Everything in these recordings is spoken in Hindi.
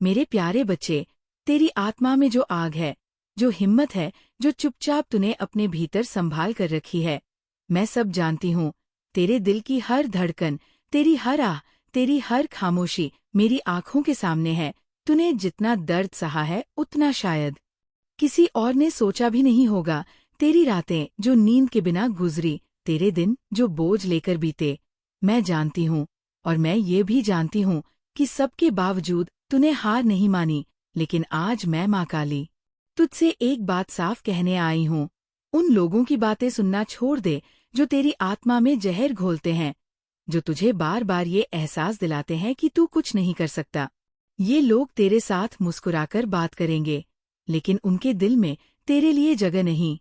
मेरे प्यारे बच्चे, तेरी आत्मा में जो आग है, जो हिम्मत है, जो चुपचाप तूने अपने भीतर संभाल कर रखी है, मैं सब जानती हूँ। तेरे दिल की हर धड़कन, तेरी हर आह, तेरी हर खामोशी मेरी आंखों के सामने है। तूने जितना दर्द सहा है उतना शायद किसी और ने सोचा भी नहीं होगा। तेरी रातें जो नींद के बिना गुजरी, तेरे दिन जो बोझ लेकर बीते, मैं जानती हूँ। और मैं ये भी जानती हूँ कि सबके बावजूद तूने हार नहीं मानी। लेकिन आज मैं माँ काली तुझसे एक बात साफ कहने आई हूँ। उन लोगों की बातें सुनना छोड़ दे जो तेरी आत्मा में जहर घोलते हैं, जो तुझे बार बार ये एहसास दिलाते हैं कि तू कुछ नहीं कर सकता। ये लोग तेरे साथ मुस्कुराकर बात करेंगे, लेकिन उनके दिल में तेरे लिए जगह नहीं।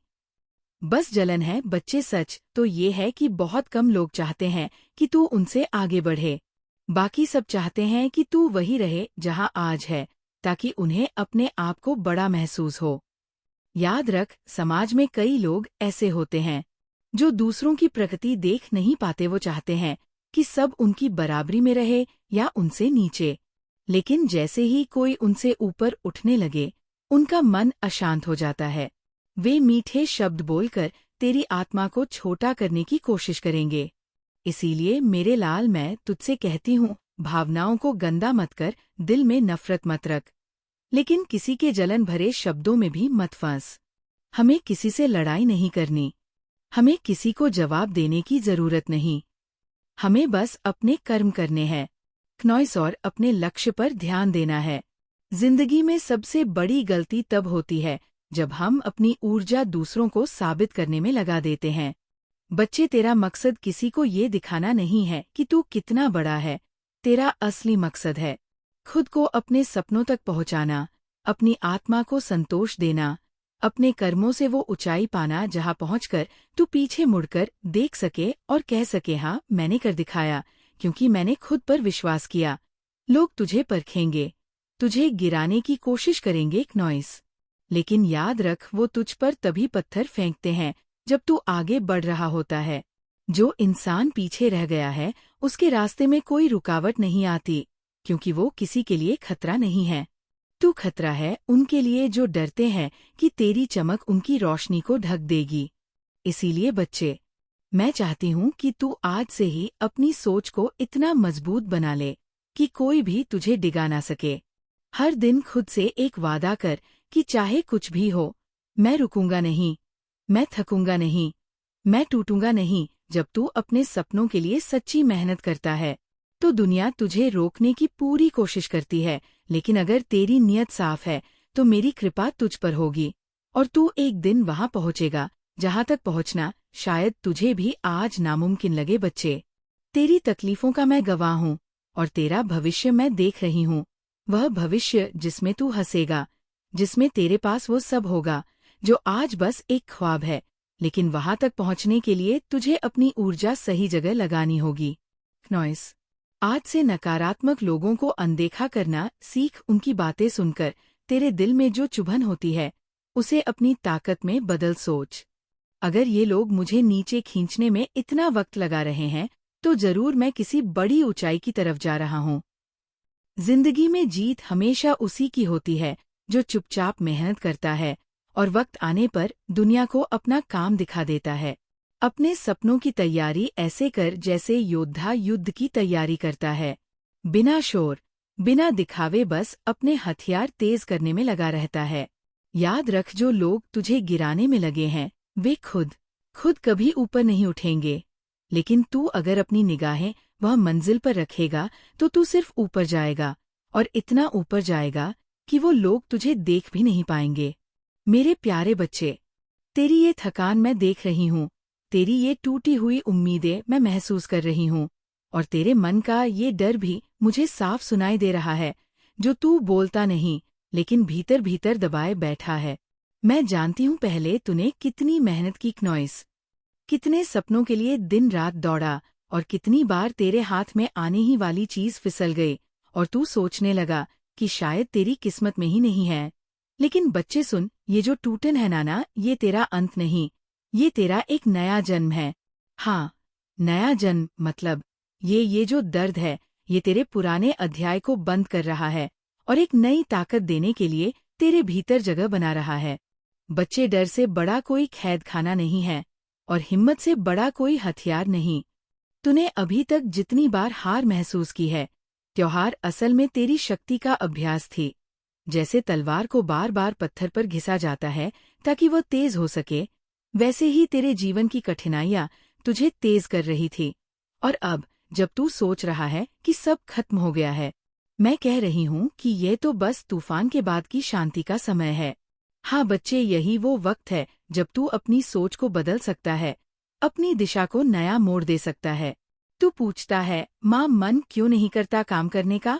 बस जलन है बच्चे। सच तो ये है कि बहुत कम लोग चाहते हैं कि तू उनसे आगे बढ़े। बाकी सब चाहते हैं कि तू वही रहे जहां आज है, ताकि उन्हें अपने आप को बड़ा महसूस हो। याद रख, समाज में कई लोग ऐसे होते हैं जो दूसरों की प्रगति देख नहीं पाते। वो चाहते हैं कि सब उनकी बराबरी में रहे या उनसे नीचे। लेकिन जैसे ही कोई उनसे ऊपर उठने लगे, उनका मन अशांत हो जाता है। वे मीठे शब्द बोलकर तेरी आत्मा को छोटा करने की कोशिश करेंगे। इसीलिए मेरे लाल, मैं तुझसे कहती हूँ, भावनाओं को गंदा मत कर, दिल में नफरत मत रख, लेकिन किसी के जलन भरे शब्दों में भी मत फंस। हमें किसी से लड़ाई नहीं करनी, हमें किसी को जवाब देने की जरूरत नहीं। हमें बस अपने कर्म करने हैं, क्नॉइस, और अपने लक्ष्य पर ध्यान देना है। जिंदगी में सबसे बड़ी गलती तब होती है जब हम अपनी ऊर्जा दूसरों को साबित करने में लगा देते हैं। बच्चे, तेरा मकसद किसी को ये दिखाना नहीं है कि तू कितना बड़ा है। तेरा असली मकसद है खुद को अपने सपनों तक पहुंचाना, अपनी आत्मा को संतोष देना, अपने कर्मों से वो ऊंचाई पाना जहां पहुंचकर तू पीछे मुड़कर देख सके और कह सके, हाँ मैंने कर दिखाया, क्योंकि मैंने खुद पर विश्वास किया। लोग तुझे परखेंगे, तुझे गिराने की कोशिश करेंगे, क्नॉइस, लेकिन याद रख, वो तुझ पर तभी पत्थर फेंकते हैं जब तू आगे बढ़ रहा होता है। जो इंसान पीछे रह गया है, उसके रास्ते में कोई रुकावट नहीं आती, क्योंकि वो किसी के लिए खतरा नहीं है। तू खतरा है उनके लिए जो डरते हैं कि तेरी चमक उनकी रोशनी को ढक देगी। इसीलिए बच्चे, मैं चाहती हूँ कि तू आज से ही अपनी सोच को इतना मजबूत बना ले कि कोई भी तुझे डिगा ना सके। हर दिन खुद से एक वादा कर कि चाहे कुछ भी हो, मैं रुकूंगा नहीं, मैं थकूंगा नहीं, मैं टूटूंगा नहीं। जब तू अपने सपनों के लिए सच्ची मेहनत करता है, तो दुनिया तुझे रोकने की पूरी कोशिश करती है, लेकिन अगर तेरी नीयत साफ है तो मेरी कृपा तुझ पर होगी, और तू एक दिन वहां पहुंचेगा जहां तक पहुंचना शायद तुझे भी आज नामुमकिन लगे। बच्चे, तेरी तकलीफों का मैं गवाह हूँ, और तेरा भविष्य मैं देख रही हूँ। वह भविष्य जिसमें तू हंसेगा, जिसमें तेरे पास वो सब होगा जो आज बस एक ख्वाब है। लेकिन वहां तक पहुंचने के लिए तुझे अपनी ऊर्जा सही जगह लगानी होगी। क्नॉइस, आज से नकारात्मक लोगों को अनदेखा करना सीख। उनकी बातें सुनकर तेरे दिल में जो चुभन होती है, उसे अपनी ताकत में बदल। सोच, अगर ये लोग मुझे नीचे खींचने में इतना वक्त लगा रहे हैं, तो जरूर मैं किसी बड़ी ऊंचाई की तरफ जा रहा हूँ। जिंदगी में जीत हमेशा उसी की होती है जो चुपचाप मेहनत करता है और वक्त आने पर दुनिया को अपना काम दिखा देता है। अपने सपनों की तैयारी ऐसे कर जैसे योद्धा युद्ध की तैयारी करता है, बिना शोर, बिना दिखावे, बस अपने हथियार तेज करने में लगा रहता है। याद रख, जो लोग तुझे गिराने में लगे हैं, वे खुद कभी ऊपर नहीं उठेंगे, लेकिन तू अगर अपनी निगाहें वह मंजिल पर रखेगा तो तू सिर्फ ऊपर जाएगा, और इतना ऊपर जाएगा कि वो लोग तुझे देख भी नहीं पाएंगे। मेरे प्यारे बच्चे, तेरी ये थकान मैं देख रही हूँ, तेरी ये टूटी हुई उम्मीदें मैं महसूस कर रही हूँ, और तेरे मन का ये डर भी मुझे साफ सुनाई दे रहा है, जो तू बोलता नहीं लेकिन भीतर भीतर दबाए बैठा है। मैं जानती हूँ पहले तूने कितनी मेहनत की, क्नॉइस, कितने सपनों के लिए दिन रात दौड़ा, और कितनी बार तेरे हाथ में आने ही वाली चीज फिसल गई और तू सोचने लगा कि शायद तेरी किस्मत में ही नहीं है। लेकिन बच्चे सुन, ये जो टूटन है नाना, ये तेरा अंत नहीं, ये तेरा एक नया जन्म है। हाँ, नया जन्म मतलब ये जो दर्द है, ये तेरे पुराने अध्याय को बंद कर रहा है और एक नई ताकत देने के लिए तेरे भीतर जगह बना रहा है। बच्चे, डर से बड़ा कोई कैद खाना नहीं है और हिम्मत से बड़ा कोई हथियार नहीं। तूने अभी तक जितनी बार हार महसूस की है, त्योहार असल में तेरी शक्ति का अभ्यास थी। जैसे तलवार को बार बार पत्थर पर घिसा जाता है ताकि वो तेज हो सके, वैसे ही तेरे जीवन की कठिनाइयां तुझे तेज कर रही थी। और अब जब तू सोच रहा है कि सब खत्म हो गया है, मैं कह रही हूँ कि ये तो बस तूफान के बाद की शांति का समय है। हाँ बच्चे, यही वो वक्त है जब तू अपनी सोच को बदल सकता है, अपनी दिशा को नया मोड़ दे सकता है। तू पूछता है, माँ मन क्यों नहीं करता काम करने का?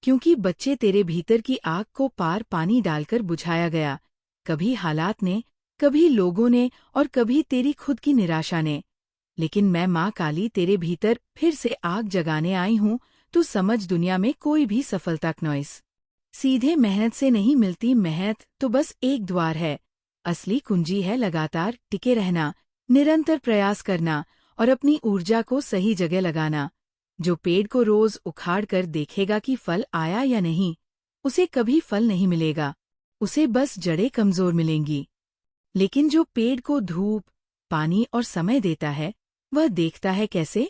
क्योंकि बच्चे, तेरे भीतर की आग को पार पानी डालकर बुझाया गया, कभी हालात ने, कभी लोगों ने और कभी तेरी खुद की निराशा ने। लेकिन मैं माँ काली तेरे भीतर फिर से आग जगाने आई हूँ। तू समझ, दुनिया में कोई भी सफलता नॉइस सीधे मेहनत से नहीं मिलती। मेहनत तो बस एक द्वार है, असली कुंजी है लगातार टिके रहना, निरंतर प्रयास करना और अपनी ऊर्जा को सही जगह लगाना। जो पेड़ को रोज उखाड़ कर देखेगा कि फल आया या नहीं, उसे कभी फल नहीं मिलेगा, उसे बस जड़ें कमजोर मिलेंगी। लेकिन जो पेड़ को धूप, पानी और समय देता है, वह देखता है कैसे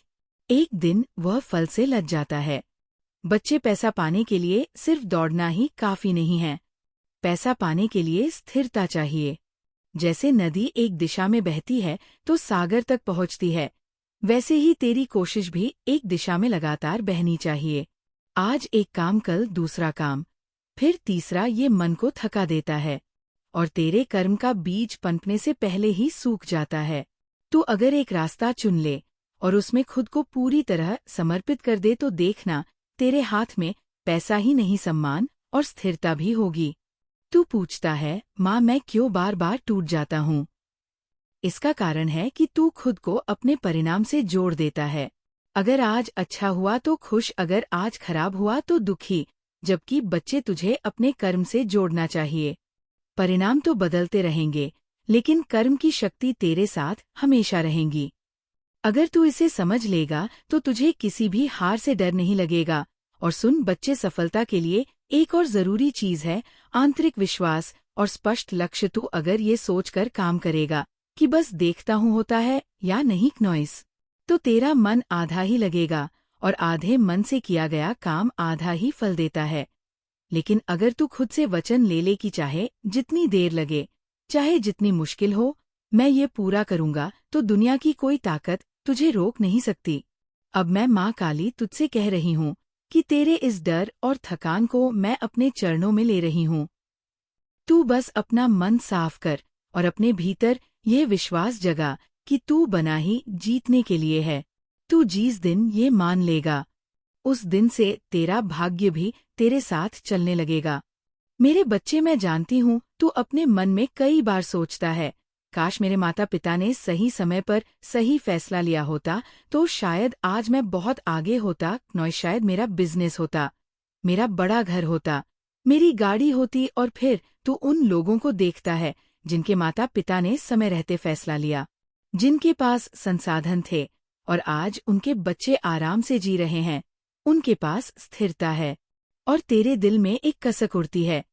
एक दिन वह फल से लद जाता है। बच्चे, पैसा पाने के लिए सिर्फ दौड़ना ही काफी नहीं है। पैसा पाने के लिए स्थिरता चाहिए। जैसे नदी एक दिशा में बहती है तो सागर तक पहुंचती है, वैसे ही तेरी कोशिश भी एक दिशा में लगातार बहनी चाहिए। आज एक काम, कल दूसरा काम, फिर तीसरा। ये मन को थका देता है और तेरे कर्म का बीज पनपने से पहले ही सूख जाता है। तू अगर एक रास्ता चुन ले और उसमें खुद को पूरी तरह समर्पित कर दे तो देखना, तेरे हाथ में पैसा ही नहीं, सम्मान और स्थिरता भी होगी। तू पूछता है, माँ मैं क्यों बार बार टूट जाता हूँ? इसका कारण है कि तू खुद को अपने परिणाम से जोड़ देता है। अगर आज अच्छा हुआ तो खुश, अगर आज खराब हुआ तो दुखी। जबकि बच्चे, तुझे अपने कर्म से जोड़ना चाहिए। परिणाम तो बदलते रहेंगे, लेकिन कर्म की शक्ति तेरे साथ हमेशा रहेंगी। अगर तू इसे समझ लेगा तो तुझे किसी भी हार से डर नहीं लगेगा। और सुन बच्चे, सफलता के लिए एक और जरूरी चीज है, आंतरिक विश्वास और स्पष्ट लक्ष्य। तू अगर ये सोचकर काम करेगा कि बस देखता हूँ होता है या नहीं नॉइस, तो तेरा मन आधा ही लगेगा और आधे मन से किया गया काम आधा ही फल देता है। लेकिन अगर तू खुद से वचन ले ले कि चाहे जितनी देर लगे, चाहे जितनी मुश्किल हो, मैं ये पूरा करूंगा, तो दुनिया की कोई ताकत तुझे रोक नहीं सकती। अब मैं माँ काली तुझसे कह रही हूँ कि तेरे इस डर और थकान को मैं अपने चरणों में ले रही हूँ। तू बस अपना मन साफ कर और अपने भीतर ये विश्वास जगा कि तू बना ही जीतने के लिए है। तू जिस दिन ये मान लेगा, उस दिन से तेरा भाग्य भी तेरे साथ चलने लगेगा। मेरे बच्चे, मैं जानती हूँ तू अपने मन में कई बार सोचता है, काश मेरे माता पिता ने सही समय पर सही फैसला लिया होता तो शायद आज मैं बहुत आगे होता, शायद मेरा बिजनेस होता, मेरा बड़ा घर होता, मेरी गाड़ी होती। और फिर तू उन लोगों को देखता है जिनके माता पिता ने समय रहते फैसला लिया, जिनके पास संसाधन थे और आज उनके बच्चे आराम से जी रहे हैं, उनके पास स्थिरता है। और तेरे दिल में एक कसक उड़ती है।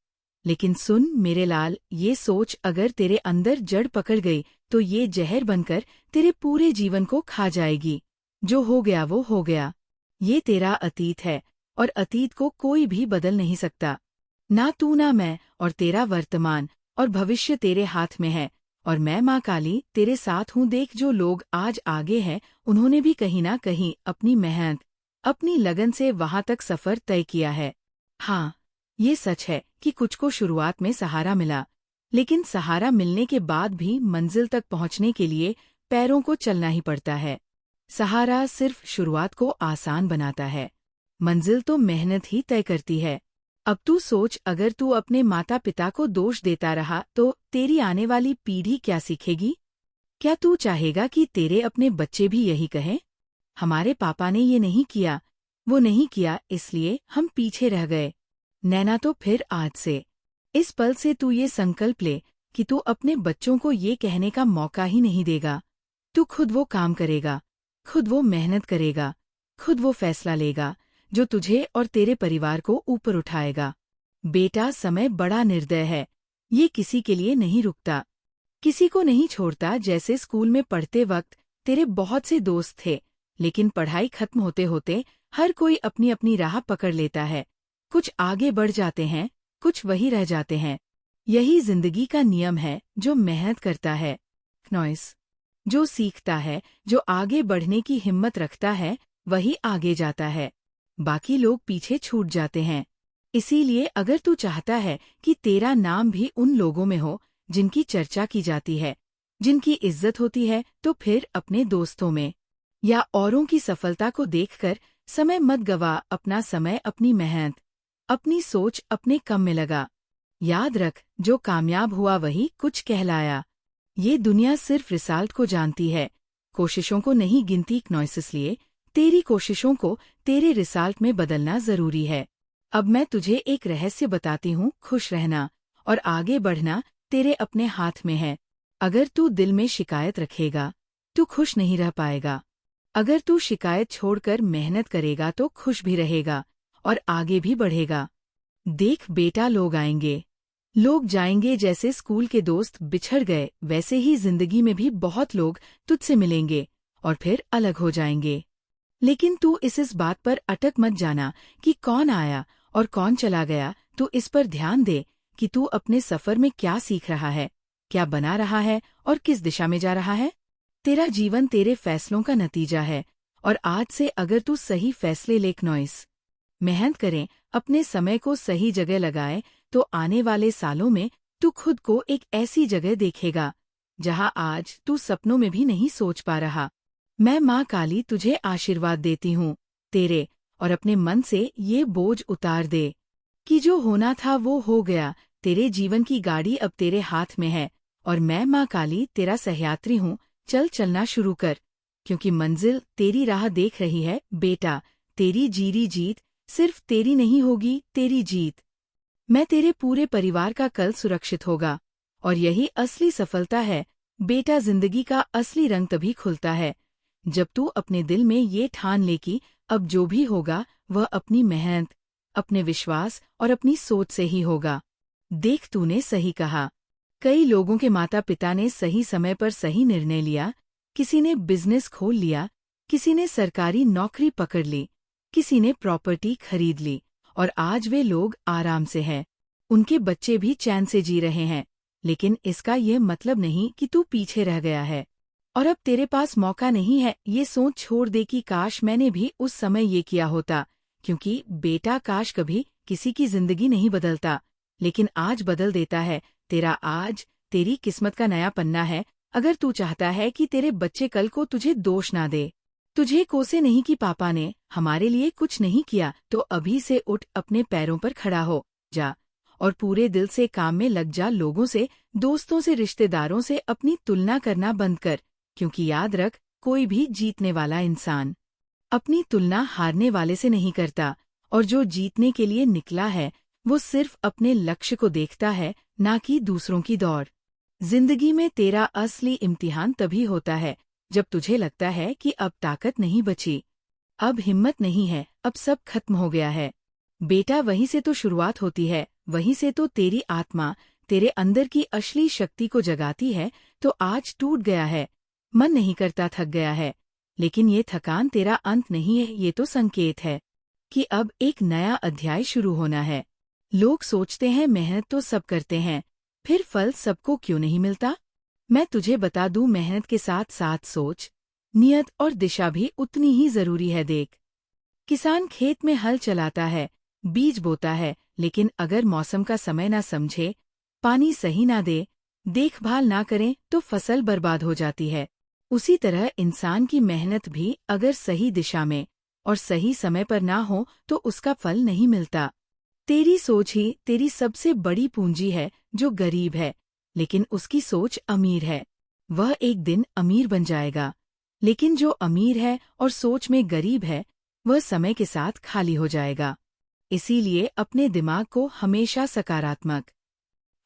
लेकिन सुन मेरे लाल, ये सोच अगर तेरे अंदर जड़ पकड़ गई तो ये जहर बनकर तेरे पूरे जीवन को खा जाएगी। जो हो गया वो हो गया। ये तेरा अतीत है और अतीत को कोई भी बदल नहीं सकता, ना तू ना मैं। और तेरा वर्तमान और भविष्य तेरे हाथ में है। और मैं माँ काली तेरे साथ हूँ। देख, जो लोग आज आगे हैं उन्होंने भी कहीं ना कहीं अपनी मेहनत, अपनी लगन से वहां तक सफर तय किया है। हाँ, ये सच है कि कुछ को शुरुआत में सहारा मिला, लेकिन सहारा मिलने के बाद भी मंजिल तक पहुंचने के लिए पैरों को चलना ही पड़ता है। सहारा सिर्फ शुरुआत को आसान बनाता है, मंजिल तो मेहनत ही तय करती है। अब तू सोच, अगर तू अपने माता पिता को दोष देता रहा तो तेरी आने वाली पीढ़ी क्या सीखेगी? क्या तू चाहेगा कि तेरे अपने बच्चे भी यही कहें, हमारे पापा ने ये नहीं किया, वो नहीं किया, इसलिए हम पीछे रह गए? नैना, तो फिर आज से, इस पल से तू ये संकल्प ले कि तू अपने बच्चों को ये कहने का मौका ही नहीं देगा। तू खुद वो काम करेगा, खुद वो मेहनत करेगा, खुद वो फैसला लेगा जो तुझे और तेरे परिवार को ऊपर उठाएगा। बेटा, समय बड़ा निर्दय है। ये किसी के लिए नहीं रुकता, किसी को नहीं छोड़ता। जैसे स्कूल में पढ़ते वक्त तेरे बहुत से दोस्त थे, लेकिन पढ़ाई खत्म होते होते हर कोई अपनी अपनी राह पकड़ लेता है। कुछ आगे बढ़ जाते हैं, कुछ वही रह जाते हैं। यही जिंदगी का नियम है। जो मेहनत करता है, नॉइस, जो सीखता है, जो आगे बढ़ने की हिम्मत रखता है, वही आगे जाता है। बाकी लोग पीछे छूट जाते हैं। इसीलिए अगर तू चाहता है कि तेरा नाम भी उन लोगों में हो जिनकी चर्चा की जाती है, जिनकी इज्जत होती है, तो फिर अपने दोस्तों में या औरों की सफलता को देखकर समय मत गवा। अपना समय, अपनी मेहनत, अपनी सोच अपने काम में लगा। याद रख, जो कामयाब हुआ वही कुछ कहलाया। ये दुनिया सिर्फ रिजल्ट को जानती है, कोशिशों को नहीं गिनती। इसलिए तेरी कोशिशों को तेरे रिजल्ट में बदलना जरूरी है। अब मैं तुझे एक रहस्य बताती हूँ। खुश रहना और आगे बढ़ना तेरे अपने हाथ में है। अगर तू दिल में शिकायत रखेगा, तू खुश नहीं रह पाएगा। अगर तू शिकायत छोड़कर मेहनत करेगा तो खुश भी रहेगा और आगे भी बढ़ेगा। देख बेटा, लोग आएंगे, लोग जाएंगे। जैसे स्कूल के दोस्त बिछड़ गए, वैसे ही जिंदगी में भी बहुत लोग तुझसे मिलेंगे और फिर अलग हो जाएंगे। लेकिन तू इस बात पर अटक मत जाना कि कौन आया और कौन चला गया। तू इस पर ध्यान दे कि तू अपने सफर में क्या सीख रहा है, क्या बना रहा है और किस दिशा में जा रहा है। तेरा जीवन तेरे फैसलों का नतीजा है और आज से अगर तू सही फैसले ले, मेहनत करें, अपने समय को सही जगह लगाए, तो आने वाले सालों में तू खुद को एक ऐसी जगह देखेगा जहां आज तू सपनों में भी नहीं सोच पा रहा। मैं माँ काली तुझे आशीर्वाद देती हूँ तेरे, और अपने मन से ये बोझ उतार दे कि जो होना था वो हो गया। तेरे जीवन की गाड़ी अब तेरे हाथ में है और मैं माँ काली तेरा सहयात्री हूँ। चल चलना शुरू कर, क्योंकि मंजिल तेरी राह देख रही है। बेटा, तेरी जीरी जीत सिर्फ तेरी नहीं होगी, तेरी जीत मैं तेरे पूरे परिवार का कल सुरक्षित होगा। और यही असली सफलता है। बेटा, जिंदगी का असली रंग तभी खुलता है जब तू अपने दिल में ये ठान ले कि अब जो भी होगा वह अपनी मेहनत, अपने विश्वास और अपनी सोच से ही होगा। देख, तूने सही कहा। कई लोगों के माता पिता ने सही समय पर सही निर्णय लिया। किसी ने बिजनेस खोल लिया, किसी ने सरकारी नौकरी पकड़ ली, किसी ने प्रॉपर्टी खरीद ली और आज वे लोग आराम से हैं। उनके बच्चे भी चैन से जी रहे हैं। लेकिन इसका ये मतलब नहीं कि तू पीछे रह गया है और अब तेरे पास मौका नहीं है। ये सोच छोड़ दे कि काश मैंने भी उस समय ये किया होता। क्योंकि बेटा, काश कभी किसी की जिंदगी नहीं बदलता, लेकिन आज बदल देता है। तेरा आज तेरी किस्मत का नया पन्ना है। अगर तू चाहता है कि तेरे बच्चे कल को तुझे दोष ना दे, तुझे कोसे नहीं कि पापा ने हमारे लिए कुछ नहीं किया, तो अभी से उठ, अपने पैरों पर खड़ा हो जा और पूरे दिल से काम में लग जा। लोगों से, दोस्तों से, रिश्तेदारों से अपनी तुलना करना बंद कर। क्योंकि याद रख, कोई भी जीतने वाला इंसान अपनी तुलना हारने वाले से नहीं करता, और जो जीतने के लिए निकला है वो सिर्फ अपने लक्ष्य को देखता है, ना कि दूसरों की दौड़। जिंदगी में तेरा असली इम्तिहान तभी होता है जब तुझे लगता है कि अब ताकत नहीं बची, अब हिम्मत नहीं है, अब सब खत्म हो गया है। बेटा, वहीं से तो शुरुआत होती है, वहीं से तो तेरी आत्मा तेरे अंदर की असली शक्ति को जगाती है। तो आज टूट गया है, मन नहीं करता, थक गया है, लेकिन ये थकान तेरा अंत नहीं है, ये तो संकेत है कि अब एक नया अध्याय शुरू होना है। लोग सोचते हैं मेहनत तो सब करते हैं, फिर फल सबको क्यों नहीं मिलता? मैं तुझे बता दूं, मेहनत के साथ साथ सोच, नियत और दिशा भी उतनी ही जरूरी है। देख, किसान खेत में हल चलाता है, बीज बोता है, लेकिन अगर मौसम का समय ना समझे, पानी सही ना दे, देखभाल ना करें, तो फसल बर्बाद हो जाती है। उसी तरह इंसान की मेहनत भी अगर सही दिशा में और सही समय पर ना हो तो उसका फल नहीं मिलता। तेरी सोच ही तेरी सबसे बड़ी पूंजी है। जो गरीब है लेकिन उसकी सोच अमीर है, वह एक दिन अमीर बन जाएगा। लेकिन जो अमीर है और सोच में गरीब है, वह समय के साथ खाली हो जाएगा। इसीलिए अपने दिमाग को हमेशा सकारात्मक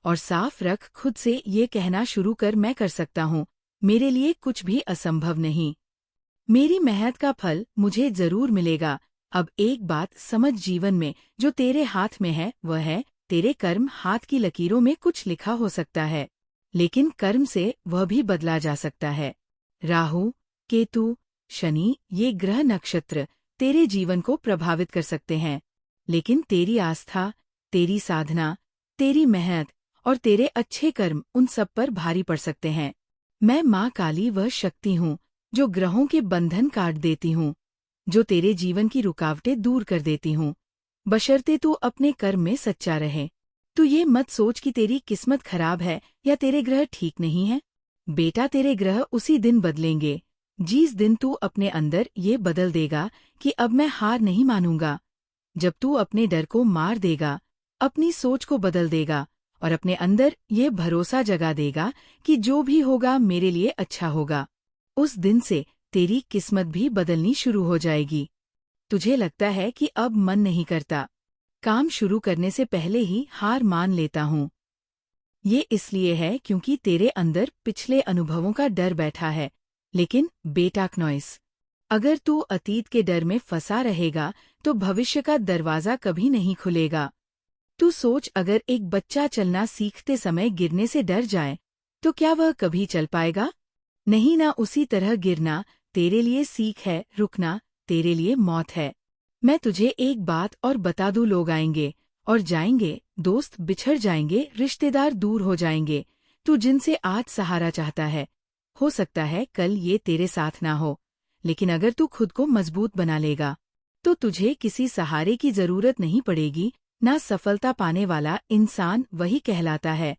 और साफ रख। खुद से ये कहना शुरू कर, मैं कर सकता हूँ, मेरे लिए कुछ भी असंभव नहीं, मेरी मेहनत का फल मुझे जरूर मिलेगा। अब एक बात समझ, जीवन में जो तेरे हाथ में है वह है तेरे कर्म। हाथ की लकीरों में कुछ लिखा हो सकता है, लेकिन कर्म से वह भी बदला जा सकता है। राहु, केतु, शनि, ये ग्रह नक्षत्र तेरे जीवन को प्रभावित कर सकते हैं, लेकिन तेरी आस्था, तेरी साधना, तेरी मेहनत और तेरे अच्छे कर्म उन सब पर भारी पड़ सकते हैं। मैं माँ काली वह शक्ति हूँ जो ग्रहों के बंधन काट देती हूँ, जो तेरे जीवन की रुकावटें दूर कर देती हूँ, बशर्ते तू अपने कर्म में सच्चा रहे। तू ये मत सोच कि तेरी किस्मत खराब है या तेरे ग्रह ठीक नहीं है। बेटा, तेरे ग्रह उसी दिन बदलेंगे जिस दिन तू अपने अंदर ये बदल देगा कि अब मैं हार नहीं मानूंगा। जब तू अपने डर को मार देगा, अपनी सोच को बदल देगा और अपने अंदर ये भरोसा जगा देगा कि जो भी होगा मेरे लिए अच्छा होगा, उस दिन से तेरी किस्मत भी बदलनी शुरू हो जाएगी। तुझे लगता है कि अब मन नहीं करता, काम शुरू करने से पहले ही हार मान लेता हूँ। ये इसलिए है क्योंकि तेरे अंदर पिछले अनुभवों का डर बैठा है। लेकिन बेटा क्नॉइस, अगर तू अतीत के डर में फंसा रहेगा तो भविष्य का दरवाजा कभी नहीं खुलेगा। तू सोच, अगर एक बच्चा चलना सीखते समय गिरने से डर जाए तो क्या वह कभी चल पाएगा? नहीं ना। उसी तरह गिरना तेरे लिए सीख है, रुकना तेरे लिए मौत है। मैं तुझे एक बात और बता दूं, लोग आएंगे और जाएंगे, दोस्त बिछड़ जाएंगे, रिश्तेदार दूर हो जाएंगे। तू जिनसे आज सहारा चाहता है, हो सकता है कल ये तेरे साथ ना हो, लेकिन अगर तू खुद को मजबूत बना लेगा तो तुझे किसी सहारे की जरूरत नहीं पड़ेगी। ना सफलता पाने वाला इंसान वही कहलाता है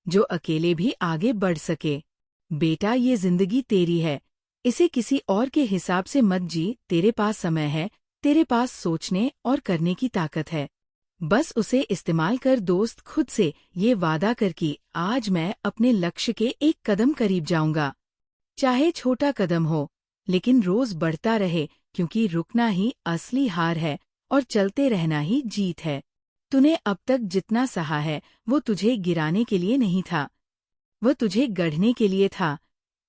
जो अकेले भी आगे बढ़ सके। बेटा, ये जिंदगी तेरी है, इसे किसी और के हिसाब से मत जी। तेरे पास समय है, तेरे पास सोचने और करने की ताकत है, बस उसे इस्तेमाल कर। दोस्त, खुद से ये वादा कर कि आज मैं अपने लक्ष्य के एक कदम करीब जाऊंगा, चाहे छोटा कदम हो, लेकिन रोज बढ़ता रहे, क्योंकि रुकना ही असली हार है और चलते रहना ही जीत है। तूने अब तक जितना सहा है वो तुझे गिराने के लिए नहीं था, वह तुझे गढ़ने के लिए था।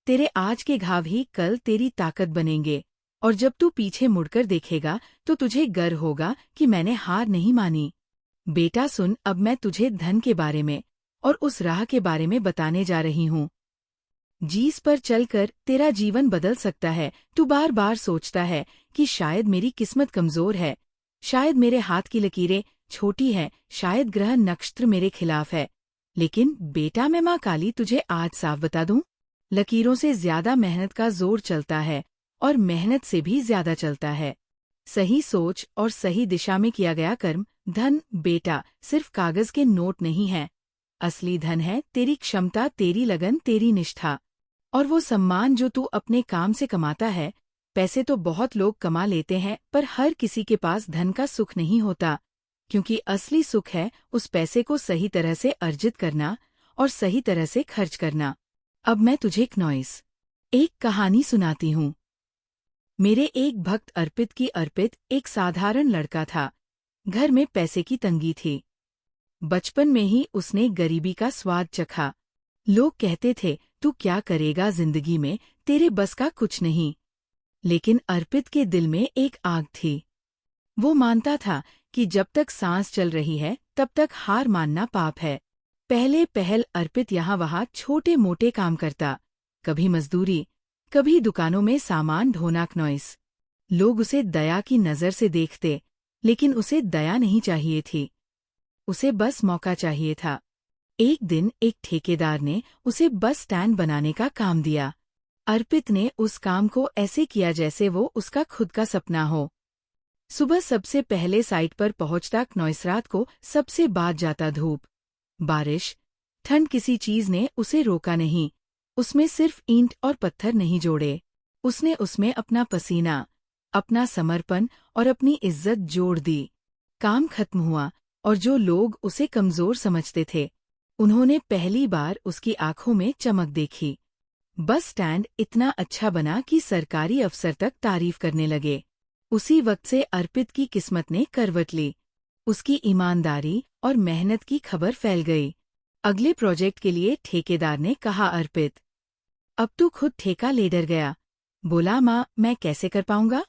तेरे आज के घाव ही कल तेरी ताकत बनेंगे, और जब तू पीछे मुड़कर देखेगा तो तुझे गर्व होगा कि मैंने हार नहीं मानी। बेटा सुन, अब मैं तुझे धन के बारे में और उस राह के बारे में बताने जा रही हूँ जिस पर चलकर तेरा जीवन बदल सकता है। तू बार बार सोचता है कि शायद मेरी किस्मत कमजोर है, शायद मेरे हाथ की लकीरें छोटी हैं, शायद ग्रह नक्षत्र मेरे खिलाफ है। लेकिन बेटा, मैं माँ काली तुझे आज साफ बता दूं, लकीरों से ज्यादा मेहनत का जोर चलता है और मेहनत से भी ज्यादा चलता है सही सोच और सही दिशा में किया गया कर्म। धन बेटा सिर्फ कागज के नोट नहीं है, असली धन है तेरी क्षमता, तेरी लगन, तेरी निष्ठा और वो सम्मान जो तू अपने काम से कमाता है। पैसे तो बहुत लोग कमा लेते हैं, पर हर किसी के पास धन का सुख नहीं होता, क्योंकि असली सुख है उस पैसे को सही तरह से अर्जित करना और सही तरह से खर्च करना। अब मैं तुझे क्नॉइस एक कहानी सुनाती हूँ। मेरे एक भक्त अर्पित की। अर्पित एक साधारण लड़का था, घर में पैसे की तंगी थी। बचपन में ही उसने गरीबी का स्वाद चखा। लोग कहते थे, तू क्या करेगा जिंदगी में, तेरे बस का कुछ नहीं। लेकिन अर्पित के दिल में एक आग थी। वो मानता था कि जब तक सांस चल रही है तब तक हार मानना पाप है। पहले पहल अर्पित यहाँ वहाँ छोटे मोटे काम करता, कभी मजदूरी, कभी दुकानों में सामान ढोना। क्नॉइस लोग उसे दया की नजर से देखते, लेकिन उसे दया नहीं चाहिए थी, उसे बस मौका चाहिए था। एक दिन एक ठेकेदार ने उसे बस स्टैंड बनाने का काम दिया। अर्पित ने उस काम को ऐसे किया जैसे वो उसका खुद का सपना हो। सुबह सबसे पहले साइट पर पहुंचता क्नॉइस, रात को सबसे बाद जाता। धूप, बारिश, ठंड, किसी चीज ने उसे रोका नहीं। उसमें सिर्फ ईंट और पत्थर नहीं जोड़े, उसने उसमें अपना पसीना, अपना समर्पण और अपनी इज्जत जोड़ दी। काम खत्म हुआ और जो लोग उसे कमजोर समझते थे, उन्होंने पहली बार उसकी आंखों में चमक देखी। बस स्टैंड इतना अच्छा बना कि सरकारी अफसर तक तारीफ करने लगे। उसी वक्त से अर्पित की किस्मत ने करवट ली। उसकी ईमानदारी और मेहनत की खबर फैल गई। अगले प्रोजेक्ट के लिए ठेकेदार ने कहा, अर्पित अब तू खुद ठेका ले। डर गया, बोला, माँ मैं कैसे कर पाऊंगा,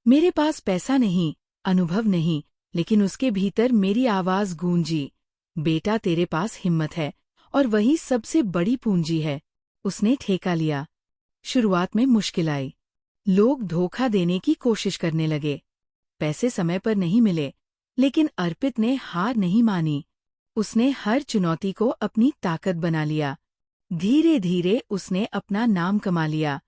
मेरे पास पैसा नहीं, अनुभव नहीं, लेकिन उसके भीतर मेरी आवाज गूंजी, बेटा तेरे पास हिम्मत है, और वही सबसे बड़ी पूंजी है। उसने ठेका लिया। शुरुआत में मुश्किल आई। लोग धोखा देने की कोशिश करने लगे। पैसे समय पर नहीं मिले, लेकिन अर्पित ने हार नहीं मानी। उसने हर चुनौती को अपनी ताकत बना लिया। धीरे धीरे उसने अपना नाम कमा लिया।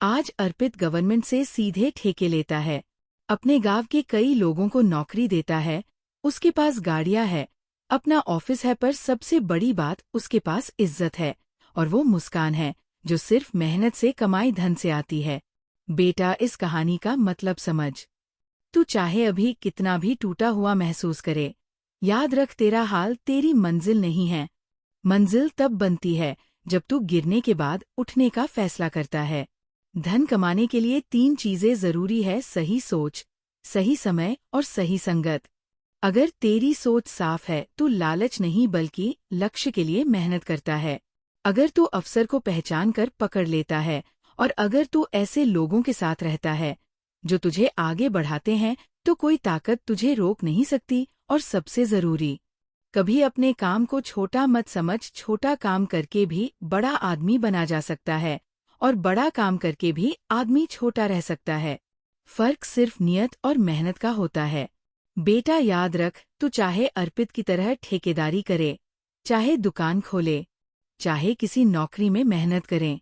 आज अर्पित गवर्नमेंट से सीधे ठेके लेता है, अपने गांव के कई लोगों को नौकरी देता है, उसके पास गाड़ियां है, अपना ऑफिस है, पर सबसे बड़ी बात उसके पास इज्जत है, और वो मुस्कान है जो सिर्फ मेहनत से कमाई धन से आती है। बेटा, इस कहानी का मतलब समझ। तू चाहे अभी कितना भी टूटा हुआ महसूस करे, याद रख तेरा हाल तेरी मंजिल नहीं है। मंजिल तब बनती है जब तू गिरने के बाद उठने का फैसला करता है। धन कमाने के लिए 3 चीजें जरूरी है: सही सोच, सही समय और सही संगत। अगर तेरी सोच साफ है तो लालच नहीं बल्कि लक्ष्य के लिए मेहनत करता है। अगर तू अवसर को पहचान कर पकड़ लेता है, और अगर तू ऐसे लोगों के साथ रहता है जो तुझे आगे बढ़ाते हैं, तो कोई ताकत तुझे रोक नहीं सकती। और सबसे जरूरी, कभी अपने काम को छोटा मत समझ। छोटा काम करके भी बड़ा आदमी बना जा सकता है, और बड़ा काम करके भी आदमी छोटा रह सकता है। फर्क सिर्फ नियत और मेहनत का होता है। बेटा, याद रख, तू चाहे अर्पित की तरह ठेकेदारी करे, चाहे दुकान खोले, चाहे किसी नौकरी में मेहनत करें,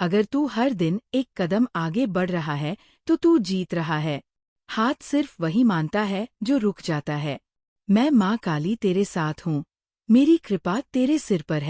अगर तू हर दिन एक कदम आगे बढ़ रहा है तो तू जीत रहा है। हाथ सिर्फ वही मानता है जो रुक जाता है। मैं माँ काली तेरे साथ हूँ। मेरी कृपा तेरे सिर पर है।